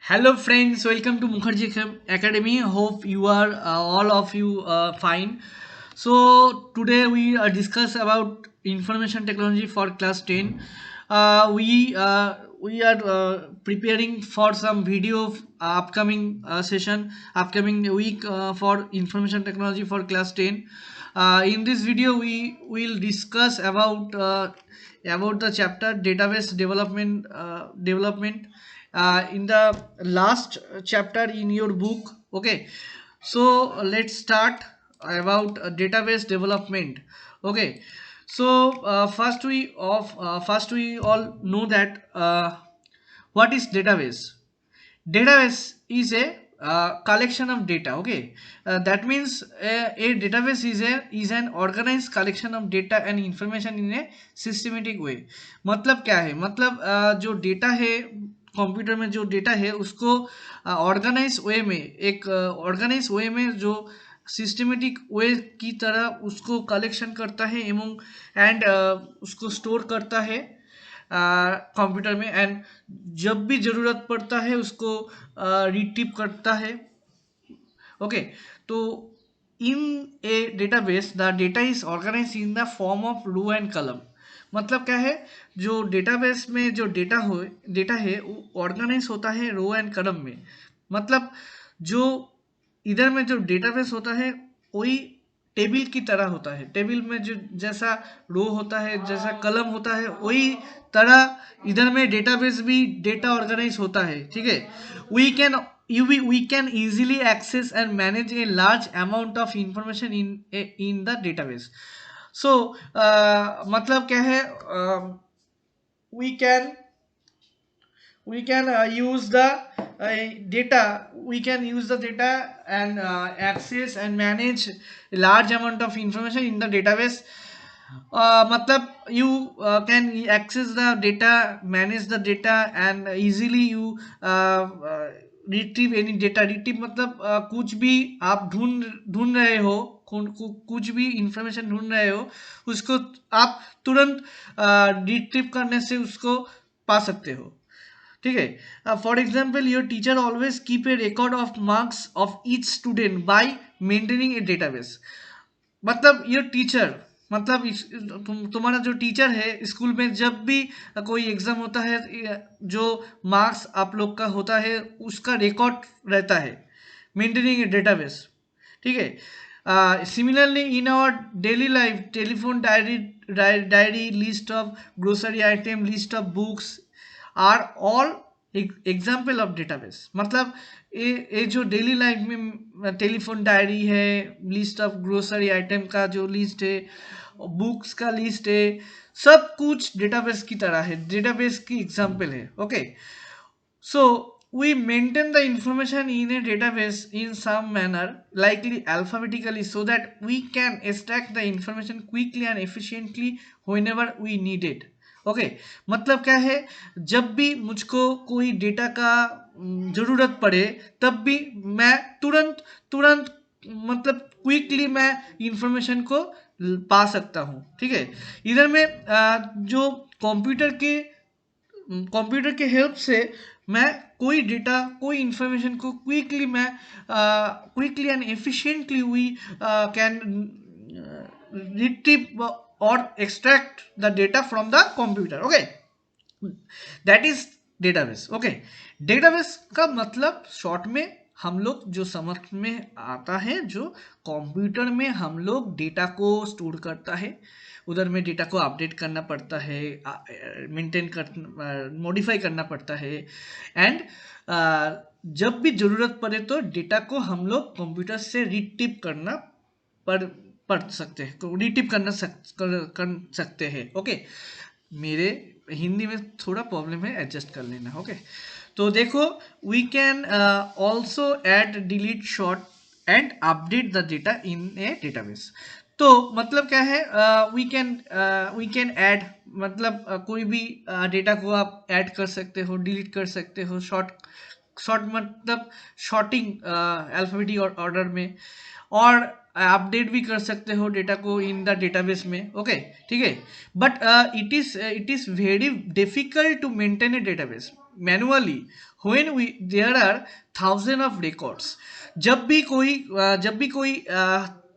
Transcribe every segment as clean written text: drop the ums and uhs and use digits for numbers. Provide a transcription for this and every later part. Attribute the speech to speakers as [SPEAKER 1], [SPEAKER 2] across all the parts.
[SPEAKER 1] Hello friends, welcome to Mukherjee Academy. Hope you are all of you fine. So today we discuss about information technology for class 10. We are preparing for some video of upcoming session, upcoming week for information technology for class 10. In this video, we will discuss about the chapter database development in the last chapter in your book. Okay, so let's start about database development. Okay, so first we all know that what is database. Database is a collection of data. Okay, that means a database is an organized collection of data and information in a systematic way. मतलब क्या है, मतलब जो data है computer में, जो data है उसको ऑर्गेनाइज वे में, एक ऑर्गेनाइज वे में जो सिस्टमेटिक वे की तरह उसको कलेक्शन करता है एंड उसको स्टोर करता है कंप्यूटर में, एंड जब भी ज़रूरत पड़ता है उसको रिट्रीव करता है. ओके, तो in a database the data is organised in the form of row and column. मतलब क्या है, जो डेटाबेस में जो डेटा है वो ऑर्गेनाइज होता है रो एंड कलम में. मतलब जो इधर में जो डेटाबेस होता है वही टेबल की तरह होता है. टेबल में जो जैसा रो होता है, जैसा कलम होता है, वही तरह इधर में डेटाबेस भी डेटा ऑर्गेनाइज होता है. ठीक है, we can we can easily access and manage a large amount of information in the database. So मतलब क्या है, we can use the data, we can use the data and access and manage a large amount of information in the database. मतलब you can access the data, manage the data, and easily you retrieve any data. Retrieve मतलब कुछ भी आप ढूंढ रहे हो, कुछ भी इंफॉर्मेशन ढूंढ रहे हो, उसको आप तुरंत रिट्रीव करने से उसको पा सकते हो. ठीक है, for example your teacher always keep a record of marks of each student bye maintaining A database. मतलब योर टीचर, मतलब तुम्हारा जो टीचर है स्कूल में, जब भी कोई एग्जाम होता है, जो मार्क्स आप लोग का होता है उसका रिकॉर्ड रहता है, मेंटेनिंग ए डेटाबेस. ठीक है, similarly in our daily life, telephone diary, list of grocery item, list of books are all example of database. मतलब ये जो डेली लाइफ में टेलीफोन डायरी है, लिस्ट ऑफ ग्रोसरी आइटम का जो लिस्ट है, बुक्स का लिस्ट है, सब कुछ डेटाबेस की तरह है, डेटाबेस की एग्जाम्पल है. Okay, so we maintain the information in a database in some manner, likely alphabetically, so that we can extract the information quickly and efficiently whenever we need it. Okay, मतलब क्या है, जब भी मुझको कोई data का ज़रूरत पड़े तब भी मैं तुरंत तुरंत मतलब क्विकली मैं इंफॉर्मेशन को पा सकता हूँ. ठीक है, इधर में जो कंप्यूटर के हेल्प से मैं कोई डेटा, कोई इंफॉर्मेशन को quickly and efficiently we can retrieve or extract the data from the computer. Okay, that is database. Okay, database का मतलब शॉर्ट में हम लोग जो समझ में आता है, जो कंप्यूटर में हम लोग डेटा को स्टोर करता है, उधर में डेटा को अपडेट करना पड़ता है, मेंटेन कर मॉडिफाई करना पड़ता है, एंड जब भी ज़रूरत पड़े तो डेटा को हम लोग कंप्यूटर से रिट्रीव करना पढ़ सकते हैं, रिट्रीव कर सकते हैं. ओके, मेरे हिंदी में थोड़ा प्रॉब्लम है, एडजस्ट कर लेना. ओके, तो देखो, we can also add, delete, sort and update the data in a database. तो मतलब क्या है, वी कैन ऐड, मतलब कोई भी डेटा को आप ऐड कर सकते हो, डिलीट कर सकते हो, शॉर्ट मतलब शॉर्टिंग अल्फाबेटिक ऑर्डर में, और अपडेट भी कर सकते हो डेटा को इन द डेटाबेस में. ओके, ठीक है, but it is very difficult to maintain a database. Manually when we there are thousand of records. जब भी कोई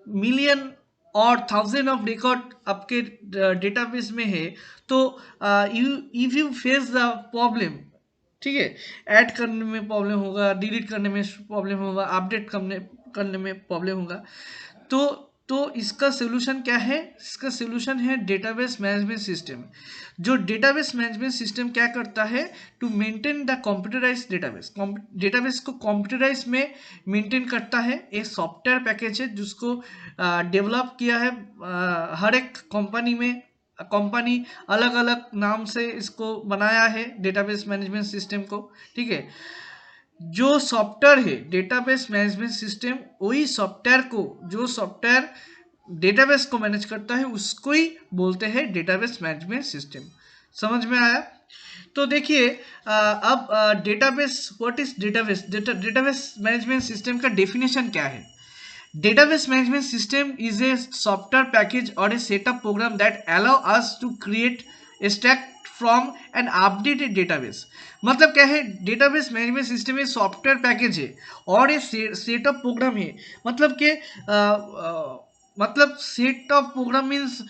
[SPEAKER 1] मिलियन और थाउजेंड ऑफ रिकॉर्ड आपके डेटाबेस में है, तो you if you face the problem, ठीक है, ऐड करने में प्रॉब्लम होगा, डिलीट करने में प्रॉब्लम होगा, अपडेट करने में प्रॉब्लम होगा, तो इसका सोल्यूशन क्या है? इसका सोल्यूशन है डेटाबेस मैनेजमेंट सिस्टम। जो डेटाबेस मैनेजमेंट सिस्टम क्या करता है? To maintain the computerise database, database को कंप्यूटराइज में मेंटेन करता है। एक सॉफ्टवेयर पैकेज है जिसको डेवलप किया है हर एक कंपनी अलग अलग नाम से इसको बनाया है डेटाबेस मैनेजमेंट सिस्टम को, ठीक है। जो सॉफ्टवेयर है डेटाबेस मैनेजमेंट सिस्टम, वही सॉफ्टवेयर को, जो सॉफ्टवेयर डेटाबेस को मैनेज करता है उसको ही बोलते हैं डेटाबेस मैनेजमेंट सिस्टम। समझ में आया? तो देखिए अब database, what is database? Database management system का डेफिनेशन क्या है? Database management system is a software package or a set of program that allow us to create, extract from and update a database। मतलब क्या है? Database management system एक software package है और एक सेट ऑफ प्रोग्राम है। मतलब के मतलब set of program means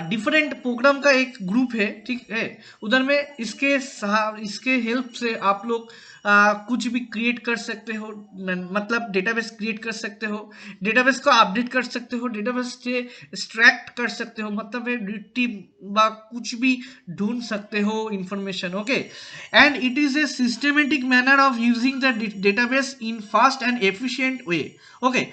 [SPEAKER 1] different program का एक ग्रुप है, ठीक है। उधर में इसके हेल्प से आप लोग कुछ भी क्रिएट कर सकते हो, मतलब डेटाबेस क्रिएट कर सकते हो, डेटाबेस को अपडेट कर सकते हो, डेटाबेस से एक्सट्रैक्ट कर सकते हो, मतलब रिट्रीव बा कुछ भी ढूंढ सकते हो information, okay. And it is a systematic manner of using the database in fast and efficient way, okay.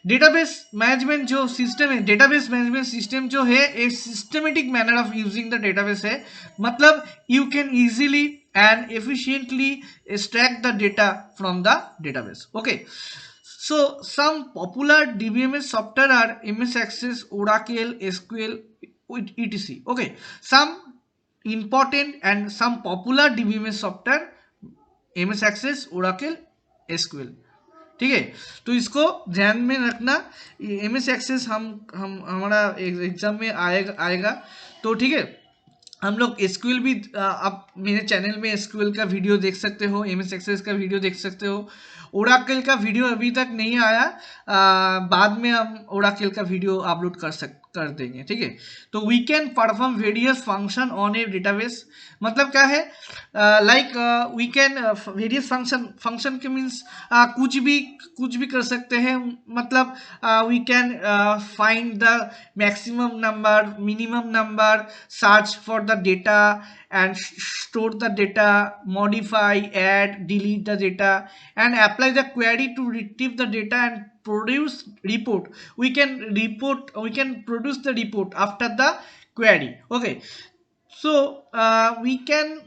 [SPEAKER 1] Database management जो सिस्टम है, डेटाबेस मैनेजमेंट सिस्टम जो है एक systematic manner of using the database है। मतलब you can easily and efficiently extract the data from the database, okay. So some popular DBMS software are MS Access, Oracle, SQL, etc. Okay, some important and some popular DBMS software, MS Access, Oracle, SQL, ठीक है। तो इसको ध्यान में रखना। MS access हम हमारा exam में आएगा तो ठीक है। हम लोग एसक्यूएल भी आप मेरे चैनल में एसक्यूएल का वीडियो देख सकते हो, MS एक्सेस का वीडियो देख सकते हो। ओराकल का वीडियो अभी तक नहीं आया, बाद में हम ओराकल का वीडियो अपलोड कर देंगे, ठीक है। तो we can perform various function on a database, मतलब क्या है? Like we can various function के मीन्स कुछ भी कर सकते हैं। मतलब we can find the maximum number, minimum number, search for the data and store the data, modify, add, delete the data and apply the query to retrieve the data and produce report. We can produce the report after the query, okay। So we can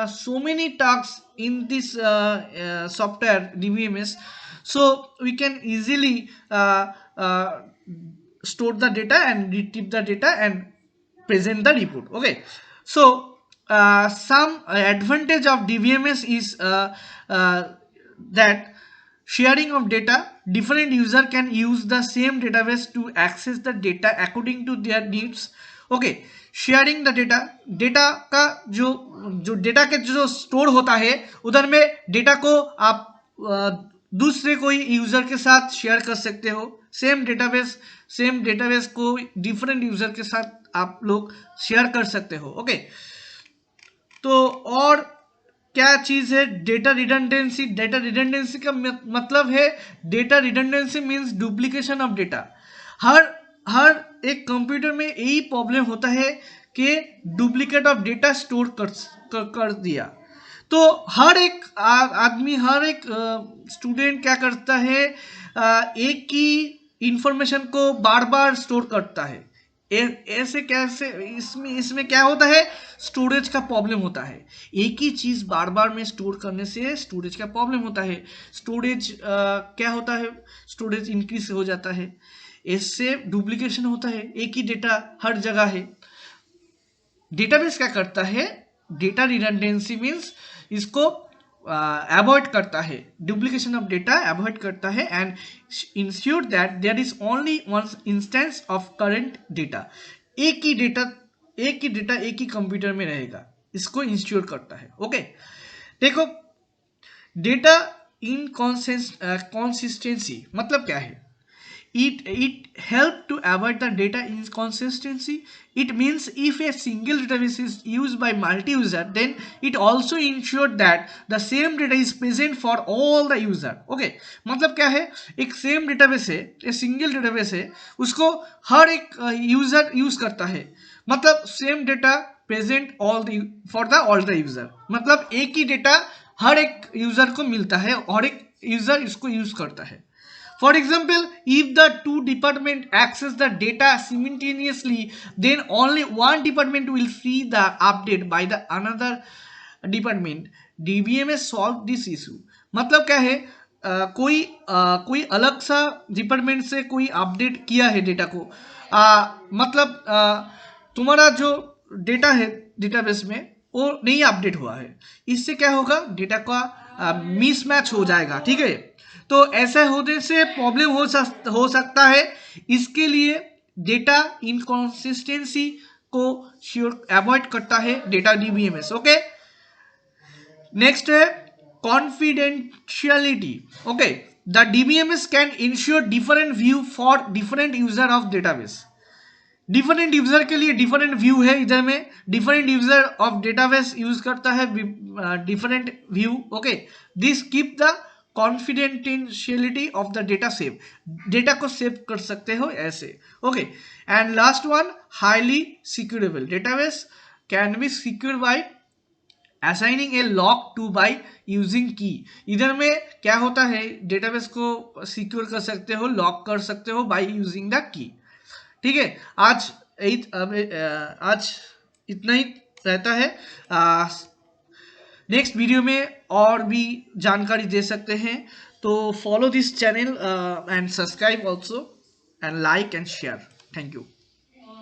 [SPEAKER 1] so many tasks in this software DBMS, so we can easily store the data and retrieve the data and present the report, okay। So some advantage of DBMS is that sharing of data, different user can use the same database to access the data according to their needs, okay। Sharing the data का जो data के जो store होता है उधर में data को आप दूसरे कोई यूजर के साथ शेयर कर सकते हो। सेम डेटाबेस को डिफरेंट यूजर के साथ आप लोग शेयर कर सकते हो, ओके। तो और क्या चीज है? डेटा रिडंडेंसी का मतलब है, data redundancy means duplication of data. हर एक कंप्यूटर में यही प्रॉब्लम होता है कि डुप्लीकेट ऑफ डेटा स्टोर कर दिया। तो हर एक आदमी, हर एक स्टूडेंट क्या करता है? एक ही इंफॉर्मेशन को बार बार स्टोर करता है। ऐसे कैसे? इसमें क्या होता है? स्टोरेज का प्रॉब्लम होता है। एक ही चीज बार बार में स्टोर करने से स्टोरेज का प्रॉब्लम होता है। स्टोरेज क्या होता है? स्टोरेज इंक्रीज हो जाता है, इससे डुप्लीकेशन होता है, एक ही डेटा हर जगह है। डेटाबेस क्या करता है? डेटा रिडंडेंसी मीन्स इसको अवॉइड करता है, डुप्लीकेशन ऑफ डेटा अवॉइड करता है and ensure that there is only one instance of current data. एक ही डेटा एक ही कंप्यूटर में रहेगा, इसको इंश्योर करता है। ओके, देखो डेटा इनकॉन्सिस्टेंसी मतलब क्या है? It help to avoid the data inconsistency. It means if a single database is used by multi-user, then it also ensure that the same data is present for all the user. Okay, मतलब क्या है? एक same database है, एक single database है, उसको हर एक user use करता है, मतलब same data present for all the user, मतलब एक ही डेटा हर एक यूजर को मिलता है और एक यूजर इसको यूज करता है। For example, if the two departments access the data simultaneously, then only one department will see the update by the another department. DBMS solve this issue. मतलब क्या है? कोई अलग सा डिपार्टमेंट से कोई अपडेट किया है डेटा को, मतलब तुम्हारा जो डेटा है डेटाबेस में वो नहीं अपडेट हुआ है, इससे क्या होगा? डेटा का मिसमैच हो जाएगा। ठीक है, तो ऐसा होने से प्रॉब्लम हो सकता है। इसके लिए डेटा इनकॉन्सिस्टेंसी को श्योर अवॉइड करता है डेटा डीबीएमएस। ओके, नेक्स्ट है confidentiality. Okay, the DBMS can ensure different view for different user of database. Different user के लिए डिफरेंट व्यू है, इधर में different user of database use करता है different view. Okay, this keep the confidentiality of the data save, data को save कर सकते हो ऐसे। Okay, and last one, highly securable database can be secure by assigning a lock to by using की। इधर में क्या होता है? डेटाबेस को सिक्योर कर सकते हो, लॉक कर सकते हो बाय यूजिंग द की। ठीक है, आज इतना ही रहता है। नेक्स्ट वीडियो में और भी जानकारी दे सकते हैं, तो follow this channel and subscribe also and like and share. Thank you.